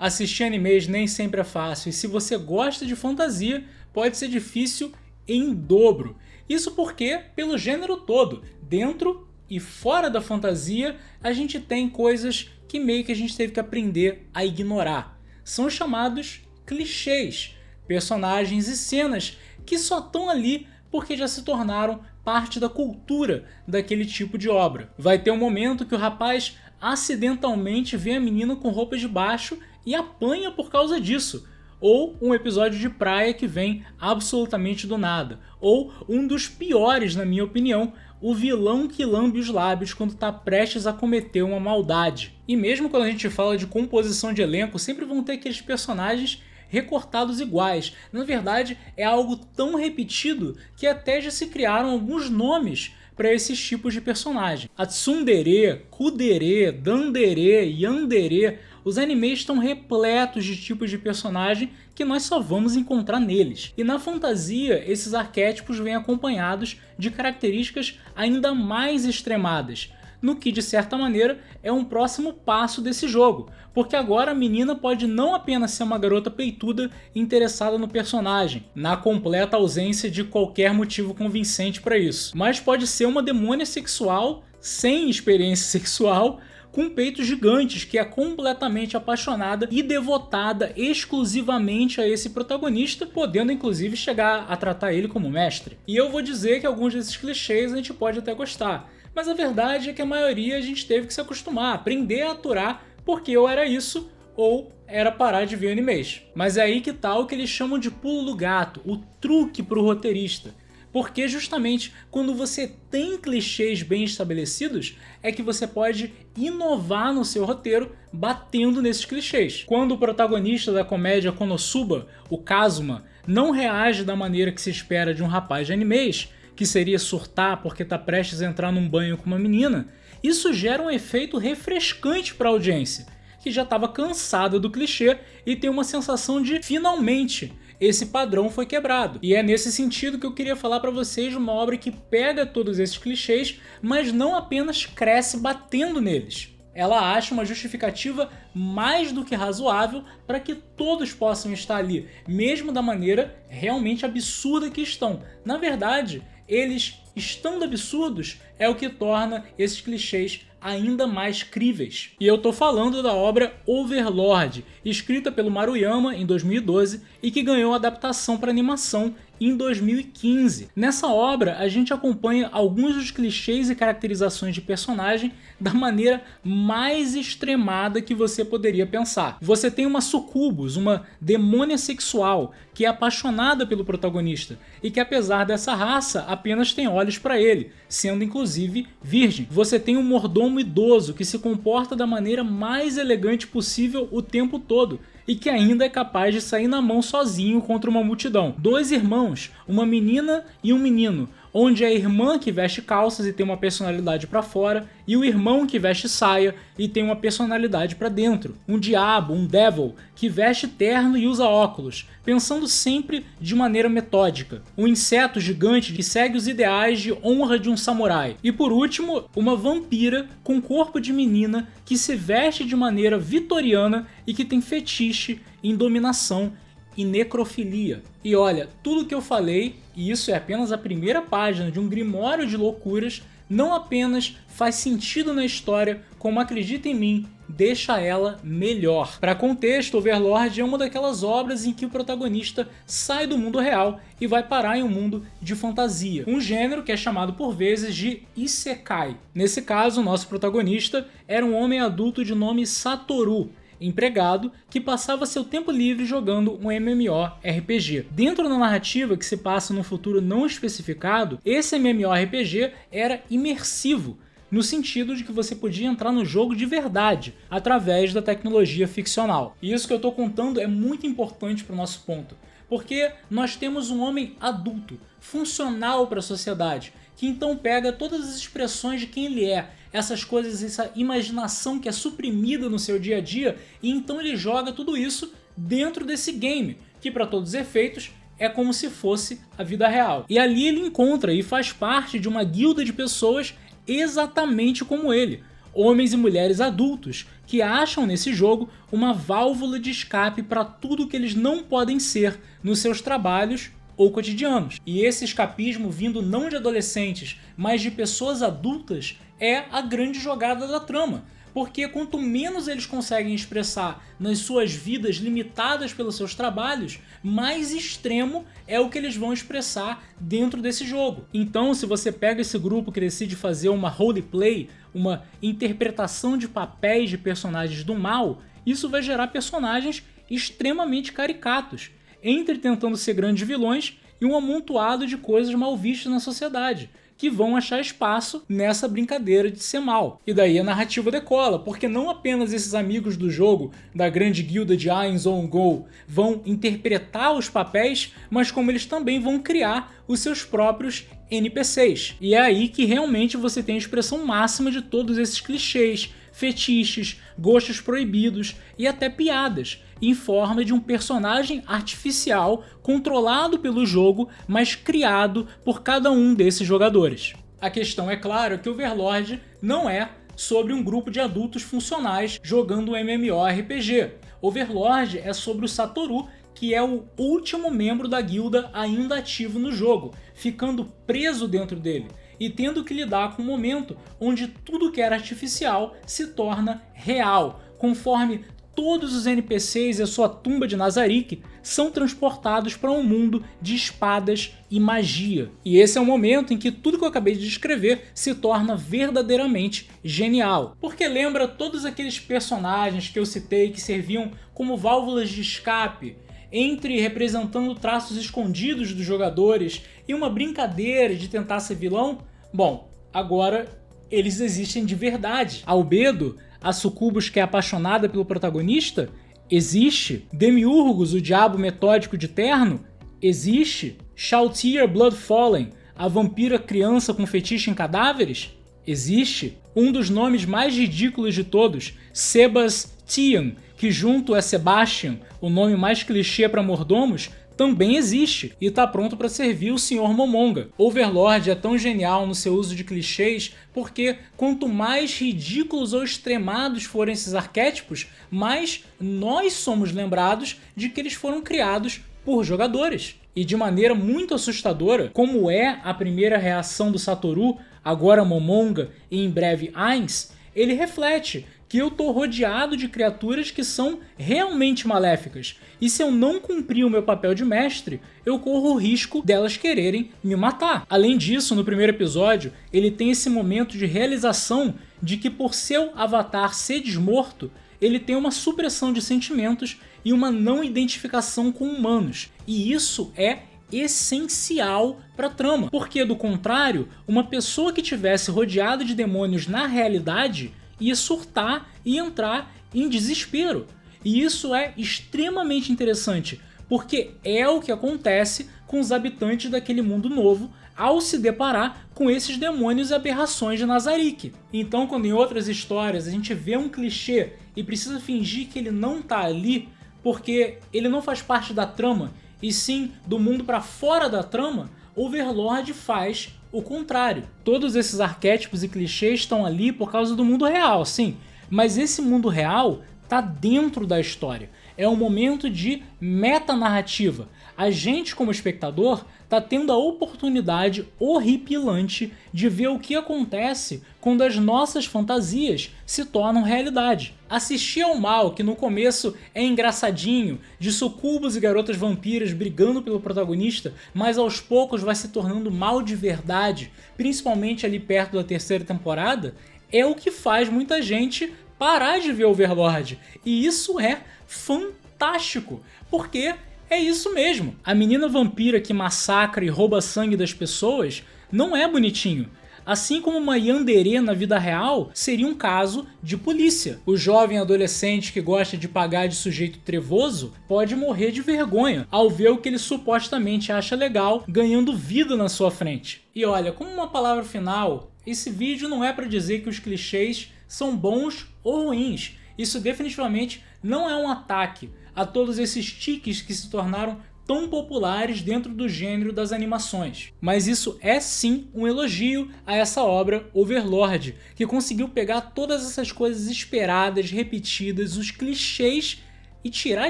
Assistir animes nem sempre é fácil, e se você gosta de fantasia, pode ser difícil em dobro. Isso porque, pelo gênero todo, dentro e fora da fantasia, a gente tem coisas que meio que a gente teve que aprender a ignorar. São chamados clichês, personagens e cenas que só estão ali porque já se tornaram parte da cultura daquele tipo de obra. Vai ter um momento que o rapaz acidentalmente vê a menina com roupa de baixo e apanha por causa disso. Ou um episódio de praia que vem absolutamente do nada. Ou um dos piores, na minha opinião, o vilão que lambe os lábios quando está prestes a cometer uma maldade. E mesmo quando a gente fala de composição de elenco, sempre vão ter aqueles personagens recortados iguais. Na verdade, é algo tão repetido que até já se criaram alguns nomes para esses tipos de personagem. A tsundere, kudere, dandere, yandere, os animes estão repletos de tipos de personagem que nós só vamos encontrar neles. E na fantasia, esses arquétipos vêm acompanhados de características ainda mais extremadas, no que de certa maneira é um próximo passo desse jogo, porque agora a menina pode não apenas ser uma garota peituda interessada no personagem, na completa ausência de qualquer motivo convincente para isso, mas pode ser uma demônia sexual sem experiência sexual, com peitos gigantes, que é completamente apaixonada e devotada exclusivamente a esse protagonista, podendo inclusive chegar a tratar ele como mestre. E eu vou dizer que alguns desses clichês a gente pode até gostar, mas a verdade é que a maioria a gente teve que se acostumar, aprender a aturar, porque ou era isso, ou era parar de ver animes. Mas é aí que tá o que eles chamam de pulo do gato, o truque pro roteirista. Porque justamente quando você tem clichês bem estabelecidos, é que você pode inovar no seu roteiro batendo nesses clichês. Quando o protagonista da comédia Konosuba, o Kazuma, não reage da maneira que se espera de um rapaz de animes, que seria surtar porque está prestes a entrar num banho com uma menina, isso gera um efeito refrescante para a audiência, que já estava cansada do clichê e tem uma sensação de finalmente esse padrão foi quebrado. E é nesse sentido que eu queria falar para vocês de uma obra que pega todos esses clichês, mas não apenas cresce batendo neles. Ela acha uma justificativa mais do que razoável para que todos possam estar ali, mesmo da maneira realmente absurda que estão. Na verdade, eles estando absurdos é o que torna esses clichês ainda mais críveis. E eu tô falando da obra Overlord, escrita pelo Maruyama em 2012 e que ganhou adaptação para animação em 2015. Nessa obra, a gente acompanha alguns dos clichês e caracterizações de personagem da maneira mais extremada que você poderia pensar. Você tem uma sucubus, uma demônia sexual, que é apaixonada pelo protagonista e que, apesar dessa raça, apenas tem olhos para ele, sendo inclusive virgem. Você tem um mordomo idoso que se comporta da maneira mais elegante possível o tempo todo e que ainda é capaz de sair na mão sozinho contra uma multidão. Dois irmãos, uma menina e um menino, onde é a irmã que veste calças e tem uma personalidade para fora, e o irmão que veste saia e tem uma personalidade para dentro. Um diabo, um devil, que veste terno e usa óculos, pensando sempre de maneira metódica. Um inseto gigante que segue os ideais de honra de um samurai. E por último, uma vampira com corpo de menina que se veste de maneira vitoriana e que tem fetiche em dominação e necrofilia. E olha, tudo que eu falei, e isso é apenas a primeira página de um grimório de loucuras, não apenas faz sentido na história, como, acredita em mim, deixa ela melhor. Para contexto, Overlord é uma daquelas obras em que o protagonista sai do mundo real e vai parar em um mundo de fantasia, um gênero que é chamado por vezes de Isekai. Nesse caso, o nosso protagonista era um homem adulto de nome Satoru, empregado que passava seu tempo livre jogando um MMORPG. Dentro da narrativa que se passa num futuro não especificado, esse MMORPG era imersivo, no sentido de que você podia entrar no jogo de verdade, através da tecnologia ficcional. E isso que eu estou contando é muito importante para o nosso ponto, porque nós temos um homem adulto, funcional para a sociedade, que então pega todas as expressões de quem ele é, essas coisas, essa imaginação que é suprimida no seu dia a dia, e então ele joga tudo isso dentro desse game, que para todos os efeitos é como se fosse a vida real. E ali ele encontra e faz parte de uma guilda de pessoas exatamente como ele, homens e mulheres adultos que acham nesse jogo uma válvula de escape para tudo que eles não podem ser nos seus trabalhos ou cotidianos. E esse escapismo vindo não de adolescentes, mas de pessoas adultas é a grande jogada da trama. Porque quanto menos eles conseguem expressar nas suas vidas limitadas pelos seus trabalhos, mais extremo é o que eles vão expressar dentro desse jogo. Então, se você pega esse grupo que decide fazer uma roleplay, uma interpretação de papéis de personagens do mal, isso vai gerar personagens extremamente caricatos, entre tentando ser grandes vilões e um amontoado de coisas mal vistas na sociedade, que vão achar espaço nessa brincadeira de ser mal. E daí a narrativa decola, porque não apenas esses amigos do jogo, da grande guilda de Ainz On Go, vão interpretar os papéis, mas como eles também vão criar os seus próprios NPCs. E é aí que realmente você tem a expressão máxima de todos esses clichês, fetiches, gostos proibidos e até piadas, em forma de um personagem artificial controlado pelo jogo, mas criado por cada um desses jogadores. A questão é claro que Overlord não é sobre um grupo de adultos funcionais jogando um MMORPG. Overlord é sobre o Satoru, que é o último membro da guilda ainda ativo no jogo, ficando preso dentro dele e tendo que lidar com um momento onde tudo que era artificial se torna real, conforme todos os NPCs e a sua tumba de Nazarick são transportados para um mundo de espadas e magia. E esse é o momento em que tudo que eu acabei de descrever se torna verdadeiramente genial. Porque lembra todos aqueles personagens que eu citei que serviam como válvulas de escape, entre representando traços escondidos dos jogadores e uma brincadeira de tentar ser vilão? Bom, agora eles existem de verdade. Albedo, a sucubus que é apaixonada pelo protagonista, existe. Demiurgos, o diabo metódico de terno, existe. Shoutier Bloodfallen, a vampira criança com fetiche em cadáveres, existe. Um dos nomes mais ridículos de todos, Sebastian, que junto a Sebastian, o nome mais clichê para mordomos, também existe e está pronto para servir o Sr. Momonga. Overlord é tão genial no seu uso de clichês porque quanto mais ridículos ou extremados forem esses arquétipos, mais nós somos lembrados de que eles foram criados por jogadores. E de maneira muito assustadora, como é a primeira reação do Satoru, agora Momonga e em breve Ainz, ele reflete que eu tô rodeado de criaturas que são realmente maléficas, e se eu não cumprir o meu papel de mestre, eu corro o risco delas quererem me matar. Além disso, no primeiro episódio, ele tem esse momento de realização de que por seu avatar ser desmorto, ele tem uma supressão de sentimentos e uma não identificação com humanos, e isso é essencial para a trama, porque do contrário, uma pessoa que tivesse rodeada de demônios na realidade ia surtar e entrar em desespero. E isso é extremamente interessante, porque é o que acontece com os habitantes daquele mundo novo ao se deparar com esses demônios e aberrações de Nazarick. Então, quando em outras histórias a gente vê um clichê e precisa fingir que ele não tá ali, porque ele não faz parte da trama, e sim do mundo para fora da trama, Overlord faz o contrário. Todos esses arquétipos e clichês estão ali por causa do mundo real, sim, mas esse mundo real está dentro da história. É um momento de metanarrativa. A gente, como espectador, está tendo a oportunidade horripilante de ver o que acontece quando as nossas fantasias se tornam realidade. Assistir ao mal, que no começo é engraçadinho, de sucubos e garotas vampiras brigando pelo protagonista, mas aos poucos vai se tornando mal de verdade, principalmente ali perto da terceira temporada, é o que faz muita gente parar de ver Overlord. E isso é fantástico, porque é isso mesmo. A menina vampira que massacra e rouba sangue das pessoas não é bonitinho. Assim como uma yandere na vida real seria um caso de polícia. O jovem adolescente que gosta de pagar de sujeito trevoso pode morrer de vergonha ao ver o que ele supostamente acha legal ganhando vida na sua frente. E olha, como uma palavra final, esse vídeo não é para dizer que os clichês são bons ou ruins. Isso definitivamente não é um ataque a todos esses tiques que se tornaram tão populares dentro do gênero das animações. Mas isso é sim um elogio a essa obra Overlord, que conseguiu pegar todas essas coisas esperadas, repetidas, os clichês e tirar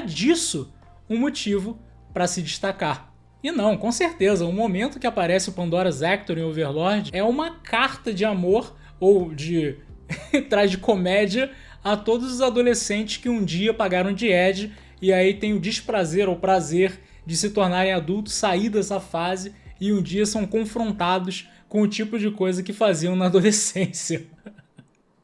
disso um motivo para se destacar. E não, com certeza, o momento que aparece o Pandora's Actor em Overlord é uma carta de amor ou de tragicomédia a todos os adolescentes que um dia pagaram de Ed e aí tem o desprazer ou prazer de se tornarem adultos, sair dessa fase e um dia são confrontados com o tipo de coisa que faziam na adolescência.